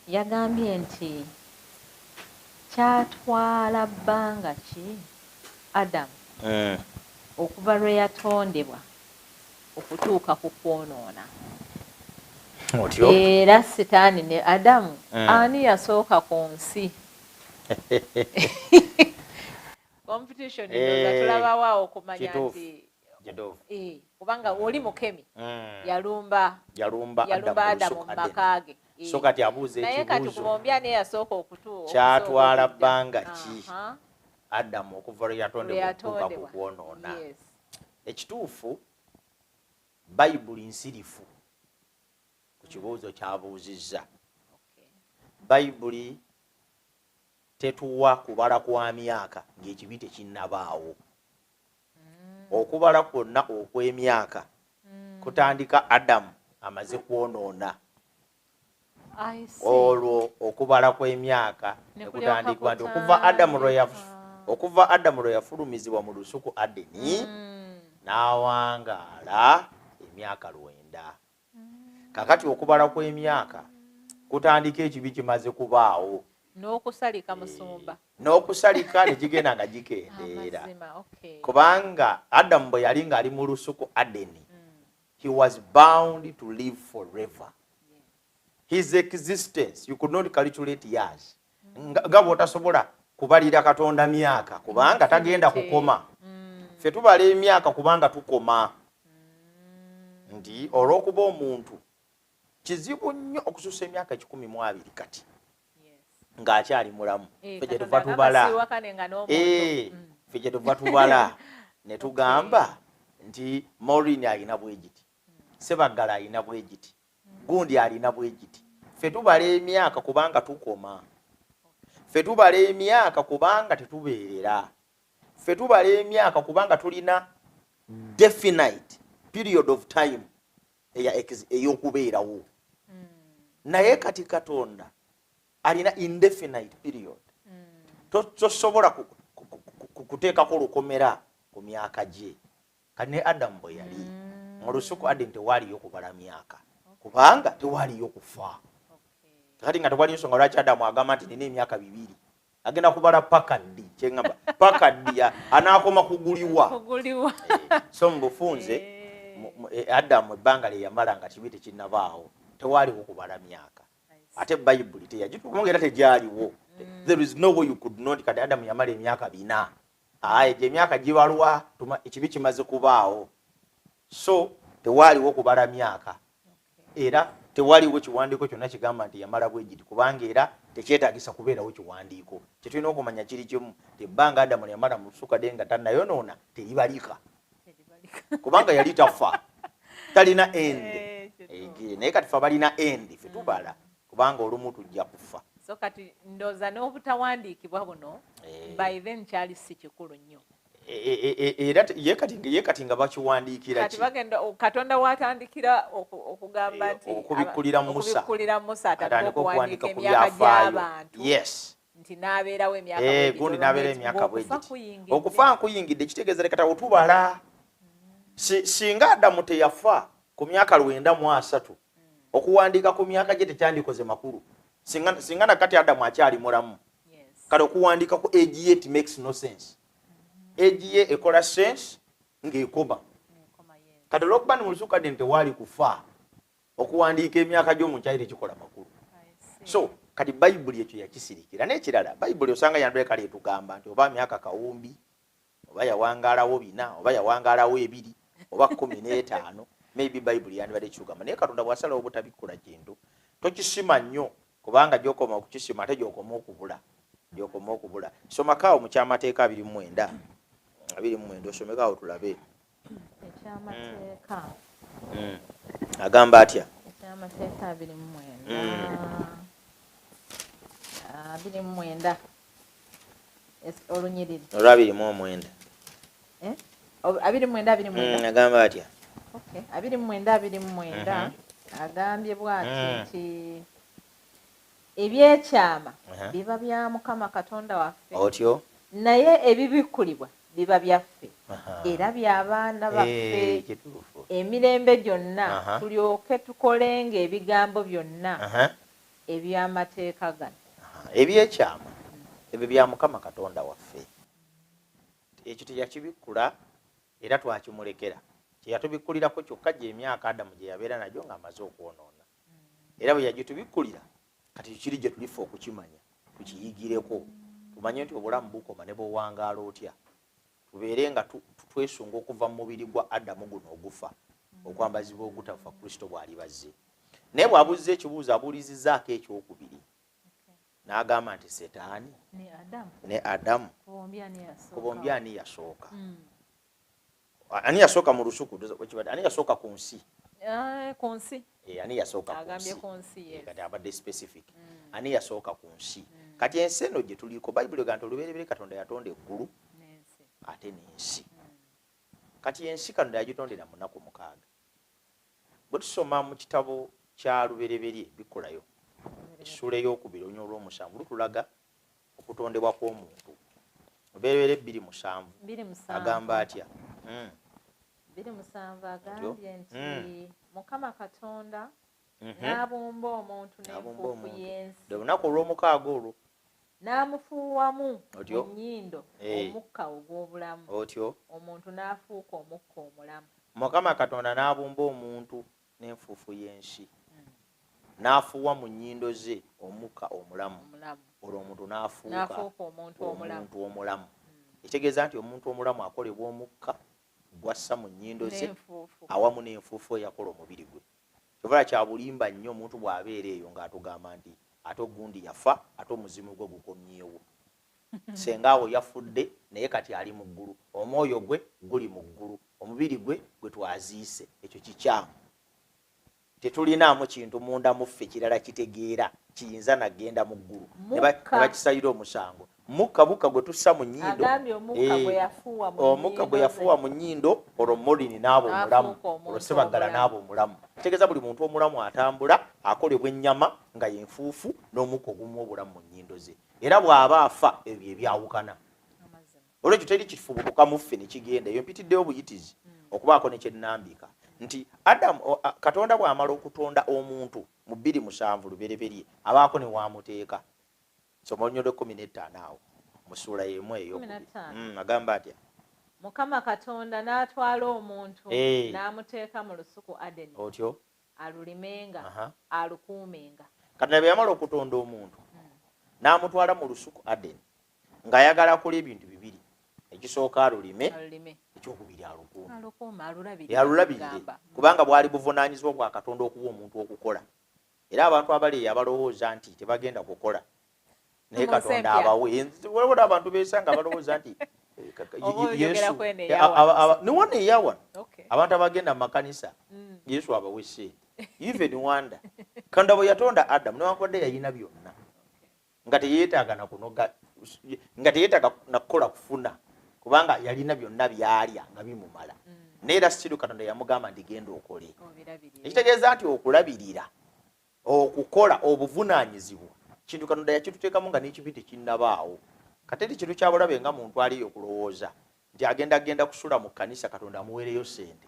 yagambye nti kyatwala bbanga ki Adamu okuva lwe yatondebwa okutuuka ku kwonoona. Era Sitaani ne Adamu ani yasooka ku nsi? Competition ndoza tulabawo okumanya nti kubanga oli mukemi yalumba Adamu mu makaage. So kati abuuza naye kati kubombya ne yasooka okutuuka kyatwala bbanga ki Adamu okuva lwe yatondebwa okutuuka ku kwonoona. Ekituufu Bayibuli nsirifu ku kibuuzo kyabuuzizza. Bayibuli tetuwa kubala kwa myaka ng'ekibi tekinnabaawo. Okubala kwonna okw'emyaka kutandika Adamu amaze kwonoona. Olwo okubala kw'emyaka nekutandikibwa nti okuva Adamu lwe yafulumizibwa mu lusuku Adeni n'awangaala emyaka 9. Kakati okubala kw'emyaka kutandika ekibi kimaze kubaawo. N'okusalika musumba. N'okusalika ne gigenda nga gikendeera. Kubanga Adamu bwe yali ng'ali mu lusuku Adeni, he was bound to live forever. His existence, you could not calculate years. Nga bw'otasobola kubalira Katonda myaka kubanga tagenda kukoma. Ffe tubala emyaka kubanga tukoma. Nti olw'okuba omuntu kizibu nnyo okususa emyaka 12 kati ng'akyali mulamu. Ffe gye tuva tubala. Ffe gye tuva tubala ne tugamba nti Maureen alina bwegiti, Sebaggala alina bwegiti, Gundi alina bwegiti. Ffe tubala emyaka kubanga tukoma. Ffe tubala emyaka kubanga tetubeerera. Ffe tubala emyaka kubanga tulina definite period of time ey'okubeerawo. Naye kati Katonda alina indefinite period. Tosobola kuteekako lukomera ku myaka gye. Kati ne Adamu bwe yali mu lusuku Adeni tewaaliyo kubala myaka kubanga tewaaliyo kufa. Kati nga tewaliyo nsonga lwaki Adamu agamba nti nina emyaka 2 agenda kubala paka ddi. Kyengamba paka ddi anaakoma kuguliwa. So mu bufunze Adamu ebbanga lye yamala nga kibi tekinnabaawo tewaaliwo kubala myaka. Ate Bayibuli teyagituumu era tegyaliwo. There is no way you could not. Kati Adamu yamala emyaka 4. Egyo emyaka gibalwa ekibi kimaze kubaawo. So tewaaliwo kubala myaka. Era tewaliwo kiwandiiko kyonna kigamba nti yamala bwegiti kubanga era tekyetaagisa kubeerawo kiwandiiko. Kyetulina okumanya kiri kimu nti ebbanga Adamu yamala mu lusuku Adeni nga tanayonoona teribalika kubanga yali tafa, talina endi. Naye kati ffe balina endi, ffe tubala kubanga olumu tujja kufa. So kati ndooza n'obutawandiikibwa buno by then kyali si kikulu nnyo. Era ye kati nga bakiwandiikira ki? Katonda watandikira okugamba nti okubikkulira Musa atandika okuwandiika emyaka gy'abantu. Yes. Nti n'abeerawo emyaka bwegiti. Gundi n'abeera emyaka bwegiti. Okufa nkuyingidde kitegeeza kata otubala. Singa Adamu teyafa ku myaka 903 okuwandiika ku myaka gye tekyandikoze makulu. Singa nakati Adamu akyali mulamu. Kale okuwandiika ku age ye it makes no sense. Age ye ekola sense ng'ekoma. Kati olw'okuba ni mu lusuku Adeni tewaali kufa okuwandiika emyaka gy'omukyali tekikola makulu. So kati Bayibuli ekyo yakisirikira. N'ekirala Bayibuli osanga yandule kale etugamba nti oba myaka kawumbi oba yawangaalawo 4 oba yawangaalawo 2 oba 15. Maybe Bayibuli yandibadde kigamba. Naye Katonda bw'asalawo obutabikola kintu tokisima nnyo kubanga gy'okoma okukisima ate gy'okoma okubula. Somakawo mu kyamateeka 29 osomekaawo tulabe. Ekyamateeka agamba atya? Ekyamateeka 29 olunyiriri olwa 29 29 agamba atya? 29 agambye bw'ati nti ebyekyama biba bya Mukama Katonda waffe, otyo naye ebibikkulibwa biba byaffe era by'abaana baffe emirembe gyonna tulyoke tukolenga ebigambo byonna ebyamateeka gano ebyekyama ebyo bya Mukama Katonda waffe. Ekyo teyakibikkula era twakimulekera. Kyeyatubikkulirako kyokka gye emyaka Adamu gye yabeera nagyo ng'amaze okwonoona. Era bwe yagitubikkulira kati kiri gye tulifa okukimanya tukiyigireko tumanye nti obulamu bukoma ne bw'owangaala otya. Tubeere nga twesunga okuva mu mubiri gwa Adamu guno ogufa okwambazibwa ogutafa Kristo bw'ali bazze. Naye bw'abuzza ekibuuzo abuulizizzaako ekyokubiri. N'agamba nti Setaani ne Adamu bombi ani yasooka? Ani yasooka mu lusuku? Ani yasooka ku nsi? Ku nsi. Ani yasooka ku nsi? Kati abadde specific. Ani yasooka ku nsi? Kati ensi eno gye tuliko Bayibuli egamba nti olubereberye Katonda yatonda eggulu ate n'ensi. Kati ensi Katonda yagitondera mu nnaku 6. Bwe tusoma mu kitabo kya lubereberye bikolayo essula ey'okubiri olunywa olw'omusanvu lutulaga okutondebwa kw'omuntu. Lubereberye 2:7 agamba atya? 2:7 agambye nti Mukama Katonda n'abumba omuntu n'enfuufu y'ensi. Olunaku olw'omukaaga olwo n'amufuuwamu mu nnyindo omukka ogw'obulamu. Otyo omuntu n'afuuka omukka omulamu. Mukama Katonda n'abumba omuntu n'enfuufu y'ensi n'afuuwa mu nnyindo ze omukka omulamu. Olwo omuntu n'afuuka omuntu omulamu. Ekitegeeza nti omuntu omulamu akolebwa omukka gwassa mu nnyindo ze awamu n'enfuufu eyakola omubiri gwe. Kyova kya bulimba nnyo omuntu bw'abeera eyo ng'atugamba nti ate ogundi yafa ate omuzimu gwe gukomyewo. Senga awo yafudde naye kati ali mu ggulu, omwoyo gwe guli mu ggulu, omubiri gwe gwe twaziise. Ekyo kikyamu. Tetulinaamu kintu munda muffe kirala kitegeera kiyinza nagenda mu ggulu ne bakisalira omusango. Mukka gwe tussa mu nnyindo. Omukka gwe yafuuwa mu nnyindo olwo molini n'abo omulamu olwo Sebagala n'abo omulamu. Kitegeeza buli muntu omulamu atambula akolebwa ennyama nga yenfuufu n'omukka ogumu obulamu mu nnyindo ze. Era bw'aba afa ebyo ebyawukana. Olwekyo teri kifubutuka muffe ne kigenda. Eyo mpitiddeyo buyitizi okubaako ne kyennambika nti Adamu Katonda bw'amala okutonda omuntu mu 2:7 lubereberye abaako ne waamuteeka. Soma olunywa lw'15 awo mu ssuula y'emu eyo. Agamba atya? Mukama Katonda n'atwala omuntu n'amuteeka mu lusuku Adeni. Otyo alulimenga alukuumenga. Katonda bwe yamala okutonda omuntu n'amutwala mu lusuku Adeni ng'ayagala akola ebintu bibiri. Ekisooka alulime, ekyokubiri alukuume. Alulabirire kubanga bwali buvunaanyizibwa bwa Katonda okuwa omuntu okukola. Era abantu abali abalowooza nti tebagenda kukola naye Katonda abawe. Waliwo abantu beesanga balowooza nti Yesu niwona eyawa abantu abagenda mu makanisa Yesu abawe sente. Even wonder Katonda bwe yatonda Adamu newankubadde yalina byonna nga teyeetaaga nakukola kufuna kubanga yalina byonna byalya nga bimumala. Naye era still Katonda yamugamba nti genda okole. Ekitegeeza nti okulabirira okukola obuvunaanyizibwa kintu Katonda yakituteekamu nga n'ekibi tekinnabaawo. Kati kintu kya bulabe nga muntu aliyo okulowooza nti agenda kusula mu kkanisa Katonda amuweereyo sente.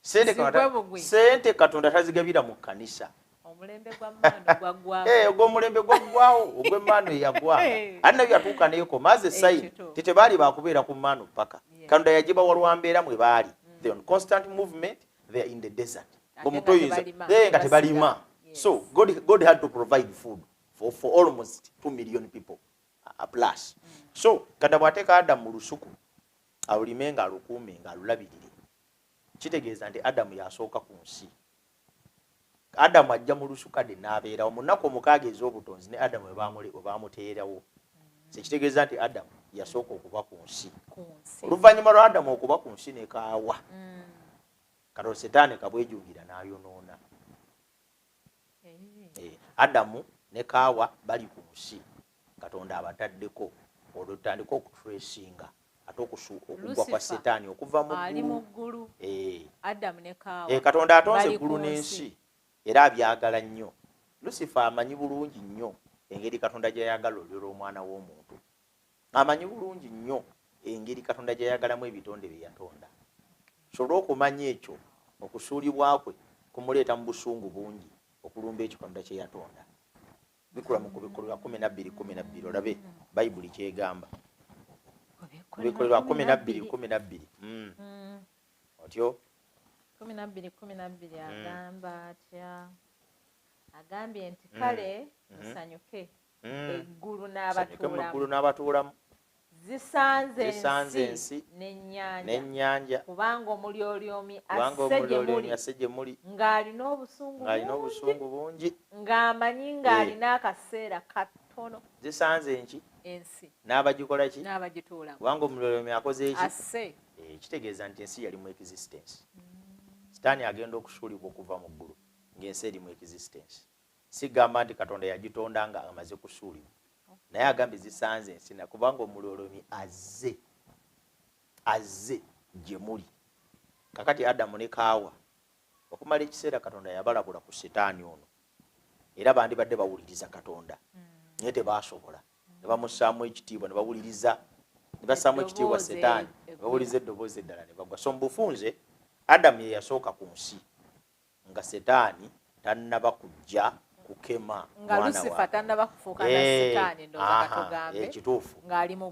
Sente Katonda tazigabira mu kkanisa. Omulembe gw'ammaano gwaggwawo. Ogw'omulembe gwaggwawo ogw'emmaano eyagwa. Ate nabyo yatuuka n'ekoma as a sign tetebaali baakubeera ku mmaano paka. Katonda yagibawa lwambeera mwe baali. They on constant movement, they are in the desert. Omuntu oyinza nga tebalima. So God had to provide food for almost 2 million people plus. So Katonda bw'ateeka Adamu mu lusuku alulimenga alukuumenga alulabirire. Kitegeeza nti Adamu yasooka ku nsi. Adamu ajja mu lusuku Adeni n'abeerawo mu nnaku 6 ez'obutonzi ne Adamu we baamuteerawo. Kitegeeza nti Adamu yasooka okuba ku nsi. Oluvannyuma lwa Adamu okuba ku nsi ne kaawa. Kati Setaani kabwejuugira n'ayonoona. Adamu ne kaawa bali ku nsi. Katonda abataddeko olwo tutandika okutulesinga ate okugwa kwa Setaani okuva mu ggulu. Adamu ne kaawa. Katonda atonze eggulu n'ensi era abyagala nnyo. Lucifer amanyi bulungi nnyo engeri Katonda gye yayagala olulyo lw'omwana w'omuntu. Amanyi bulungi nnyo engeri Katonda gye yayagalamu ebitonde bye yatonda. So olw'okumanya ekyo okusuulibwa kwe kumuleeta mu busungu bungi okulumba ekyo Katonda kye yatonda. bikula mu kubikolwa 12:12 olabe bayibuli kyegamba kubikolwa 12:12 otyo 12:12 agamba atya agambye nti kale musanyuke eggulu n'abatuulamu zisanze ensi n'ennyanja kubanga omulyolyomi asse gye muli ng'alina obusungu bungi ng'amanyi ng'alina akaseera katono. Zisanze ensi n'abagikola ki n'abagituulamu kubanga omulyolyomi akoze eki asse kitegeeza nti ensi yali mu existence. Sitaani agenda okusuulibwa okuva mu ggulu ng'ensi eri mu existence. Sigamba nti Katonda yagitonda nga amaze kusuulibwa naye agambye zisanze ensi kubanga omulyolyomi azze gye muli. Kakati Adamu ne Kaawa okumala ekiseera Katonda yabalabula ku Setaani ono era bandibadde bawuliriza Katonda naye tebaasobola ne bamussaamu ekitiibwa ne bawuliriza ne bassaamu ekitiibwa Setaani ne bawuliriza eddoboozi eddala ne bagwa. So mu bufunze Adamu ye yasooka ku nsi nga Setaani tannaba kujja kukema ekituufu ng'ali mu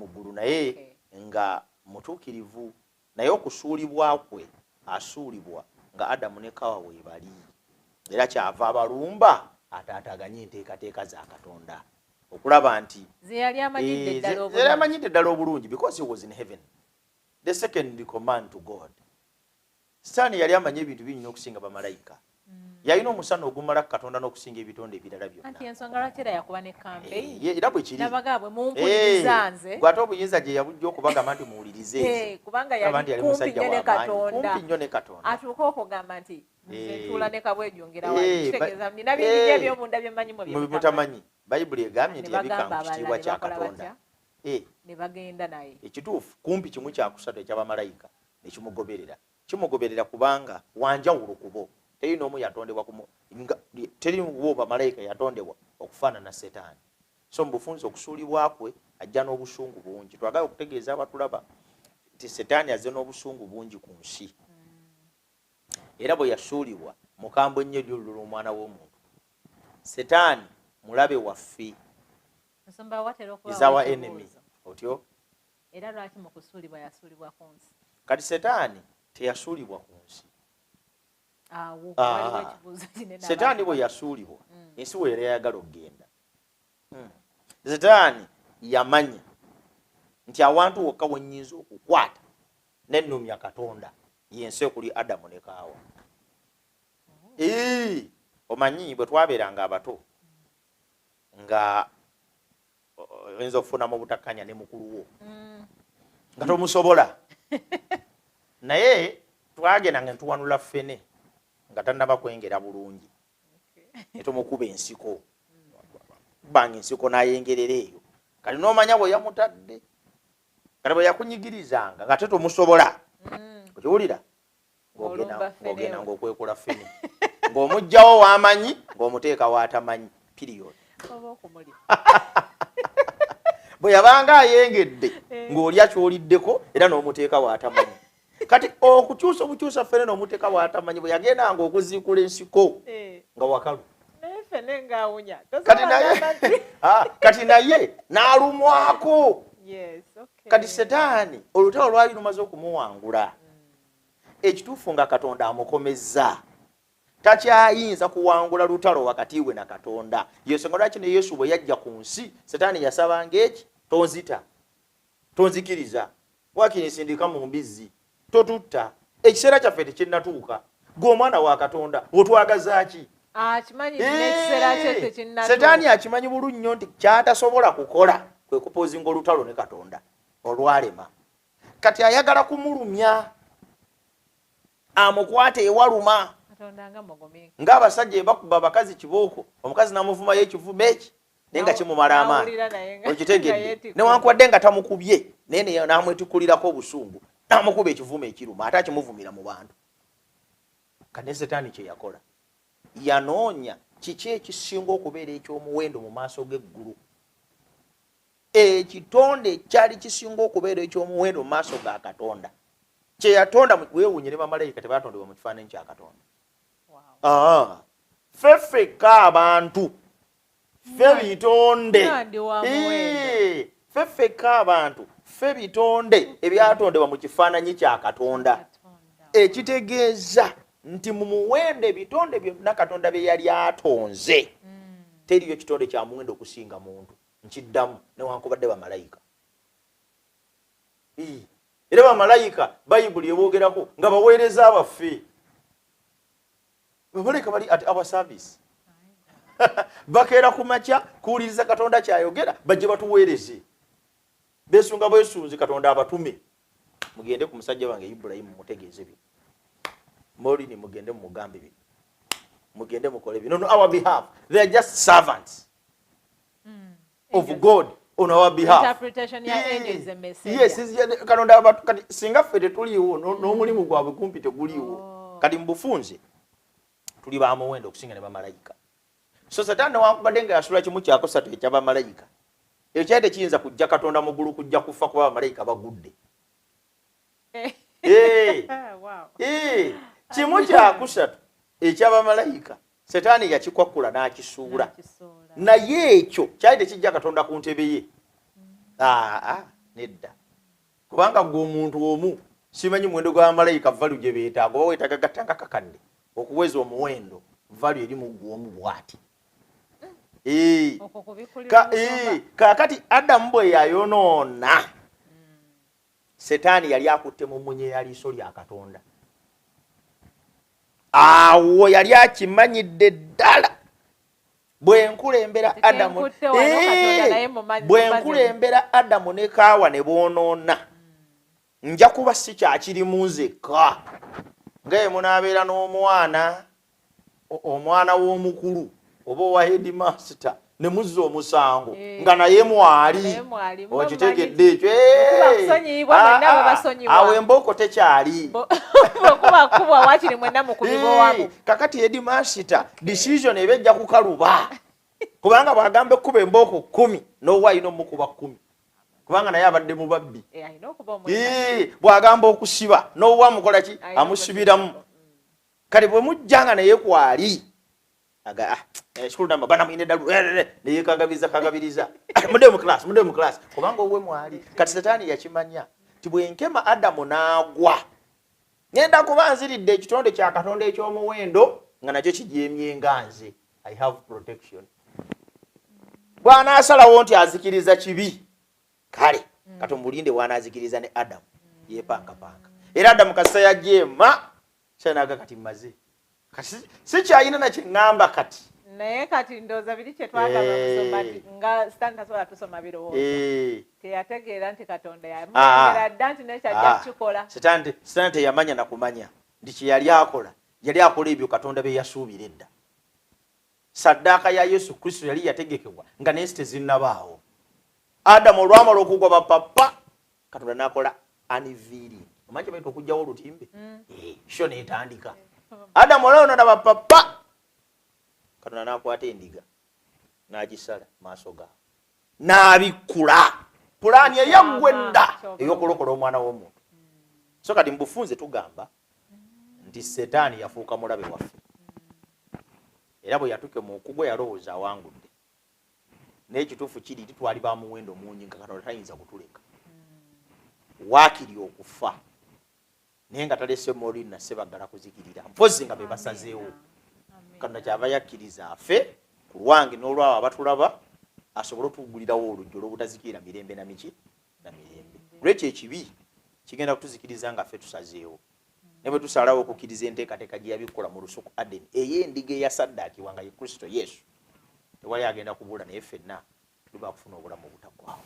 ggulu naye nga mutuukirivu naye okusuulibwa kwe asuulibwa nga Adamu ne Kaawa weebali era kyava abalumba ataataganye enteekateeka za Katonda okulaba nti yali amanyidde ddala obulungi because he was in heaven, the second command to God. Sitaani yali amanyi ebintu bingi n'okusinga bamalayika. Yalina omusana ogumala Katonda n'okusinga ebitonde ebirala byonna. Anti ensonga lwaki era yakuba ne campaign era bwe kiri nabagabwe mumpuliriza nze gwate obuyinza gye yabujja okubagamba nti muwulirize kubanga yali kumpi nnyo ne Katonda atuuka okugamba nti ntuula ne kabwejjongera wali kitegeeza nina bingi eby'omunda bye mmanyi mu mutamanyi. Bayibuli egambye nti yabikanga ku kitiibwa kya Katonda ne bagenda naye ekituufu kumpi kimu kyakusatu eky'abamalayika ne kimugoberera kubanga wanjawulo kubo teri n'omu yatondebwa teri wo bamalayika yatondebwa okufaanana Setaani. So mu bufunze okusuulibwa kwe ajja n'obusungu bungi. Twagala okutegeeza abatulaba nti Setaani azze n'obusungu bungi ku nsi era bwe yasuulibwa mukambwe nnyo eryolulula omwana w'omuntu. Setaani mulabe waffe is our enemy otyo era lwaki mu kusuulibwa yasuulibwa ku nsi kati Setaani teyasuulibwa ku nsi. Setaani bwe yasuulibwa ensi we yali ayagala okugenda. Setaani yamanya nti awantu wokka we nnyinza okukwata n'ennumya Katonda yensi okuli Adamu ne Kaawa. Omanyi bwe twabeeranga abato nga oyinza okufunamu obutakkanya ne mukulu wo nga tomusobola naye twagendanga ntuwanula ffene nga tannaba kwengera bulungi ne tumukuba ensiko banga ensiko n'ayengerera eyo kati n'omanya bwe yamutadde kati bwe yakunyigirizanga nga tetomusobola okiwulira ng'ogenda ng'okwekola ffene ng'omugjawo w'amanyi ng'omuteeka w'atamanyi period. Bwe yabanga ayengedde ng'olya ky'oliddeko era n'omuteeka w'atamanyi. Kati okukyusa obukyusa ffene n'omuteeka w'atamanyi bwe yagendanga okuziikula ensiko nga wakalu kati naye n'alumwako. Kati Setaani olutalo lwali lumaze okumuwangula ekituufu nga Katonda amukomezza takyayinza kuwangula lutalo wakati we na Katonda. Yensonga lwaki ne Yesu bwe yajja ku nsi Setaani yasabanga eki tonzita tonzikiriza wakinsindika mu mbizzi totutta ekiseera kyaffe tekinnatuuka gw'omwana wa Katonda otwagaza ki? Setaani akimanyi bulungi nnyo nti kyatasobola kukola kwe kupozinga olutalo ne Katonda olwalema. Kati ayagala kumulumya amukwate ewaluma ng'abasajja ebakuba abakazi kibooko omukazi n'amuvuma y'ekivumo eki naye nga kimumala amaanyi okitegedde newankubadde nga tamukubye naye n'amwetukulirako obusungu n'amukuba ekivumo ekiruma ate akimuvumira mu bantu. Kane Setaani kye yakola yanoonya kiki ekisinga okubeera eky'omuwendo mu maaso g'eggulu. Ekitonde kyali kisinga okubeera eky'omuwendo mu maaso ga Katonda kye yatonda. Weewuunyire bamalayika tebatondebwa mu kifaananyi kya Katonda. Ffeffekka abantu ffe bitonde feffeka abantu ffe bitonde ebyatondebwa mu kifaananyi kya Katonda ekitegeeza nti mu muwendo ebitonde byonna Katonda bye yali atonze teriyo kitonde kya muwendo okusinga muntu nkiddamu newankubadde bamalayika. Era bamalayika Bayibuli eboogerako nga baweereza baffe. Bamalayika bali at our service. Bakeera ku makya kuwuliriza Katonda kyayogera bajje batuweereze. Beesunga bwesunzi Katonda abatume. Mugende ku musajja wange Ibulayimu mutegeeze bino. Molini mugende mugambe bino. Mugende mukole bino. On our behalf. They are just servants of God on our behalf. Interpretation ya angel is a message. Yes, Katonda abatu kati singa ffe tetuliwo n'omulimu gwabwe kumpi teguliwo. Kati mbufunze tuli ba muwendo okusinga ne bamalayika. So Sataani newankubadde nga yasula kimu kyakusatu eky'abamalayika ekyali tekiyinza kujja Katonda mu ggulu kujja kufa kuba abamalayika bagudde. Kimu kyakusatu eky'abamalayika Sataani yakikwakkula n'akisuula naye ekyo kyali tekijja Katonda ku ntebe ye. Nedda kubanga gwe omuntu omu simanyi muwendo gw'abamalayika valu gye beetaaga oba weetaaga gatanga kakadde okuweza omuwendo valu eri mu ggwe omu bw'ati. Kakati Adamu bwe yayonoona Setaani yali akutte mu munye ya liiso lya Katonda. Awo yali akimanyidde ddala bwe nkulembera Adamu ne Kaawa ne boonoona nja kuba si kyakirimu nzekka ngaye munaabeera n'omwana w'omukulu oba owa headmaster ne muzza omusango nga naye mwali okitegedde ekyo awo embooko tekyali kakati headmaster decision ebejja kukaluba kubanga bwagamba ekkuba embooko 10 n'owaayi n'omukuba 10 kubanga naye abadde mubabbi bwagamba okusiba n'owa mukola ki amusibiramu kale bwe mujjanga naye kwali ekikulu namba bana mwine dalu naye kagabiriza mudde mu class kubanga owe mwali kati Sataani yakimanya ti bwenkema Adamu n'agwa ngenda kuba nziridde ekitonde kya Katonda eky'omuwendo nga nakyo kijeemye nga nze I have protection. Bw'anaasalawo nti azikiriza kibi kale katombulinde wanaazikiriza ne Adamu yeepangapanga era Adamu kasita yajeema kyanaga kati maze si kyayina nakyeŋŋamba kati naye kati ndowooza biri kye twagamba musoma nga Sitaani tasobola tusoma birowoozo teyategeera nti Katonda yamugera dda nti nekyajja kukikola. Sitaani teyamanya nakumanya nti kye yali akola ebyo Katonda bye yasuubira edda. Saddaaka ya Yesu Kristo yali yategekebwa nga n'ensi tezinnabaawo. Adamu olwamala okugwa bapapa Katonda n'akola unveiling. Omanyi kye bayita okugyawo olutimbe? Sho n'etandika. Adamu olwona bapapa Katonda n'akwata endiga n'agisala maaso gaabwe n'abikkula pulaani eyaggwedda ey'okulokola omwana w'omuntu. So kati mbufunze tugamba nti Setaani yafuuka mulabe waffe era bwe yatuke mu kugwa yalowooza awangudde n'ekituufu kiri twali ba muwendo mungi nga Katonda tayinza kutuleka waakiri okufa naye nga talese Molini na Sebagala kuzikirira mpozi nga be basazeewo. Katonda kyava yakkiriza afe ku lwange n'olwabo abatulaba asobole otuggulirawo oluggi olw'obutazikirira mirembe na miki na mirembe. Lwekyo ekibi kigenda kutuzikiriza nga ffe tusazeewo ne bwe tusalawo okukkiriza enteekateeka gye yabikola mu lusuku Adeni ey'endiga eyasaddaakibwa nga ye Kristo Yesu tewali agenda kubuula naye ffenna tuba kufuna obulamu obutaggwaawo.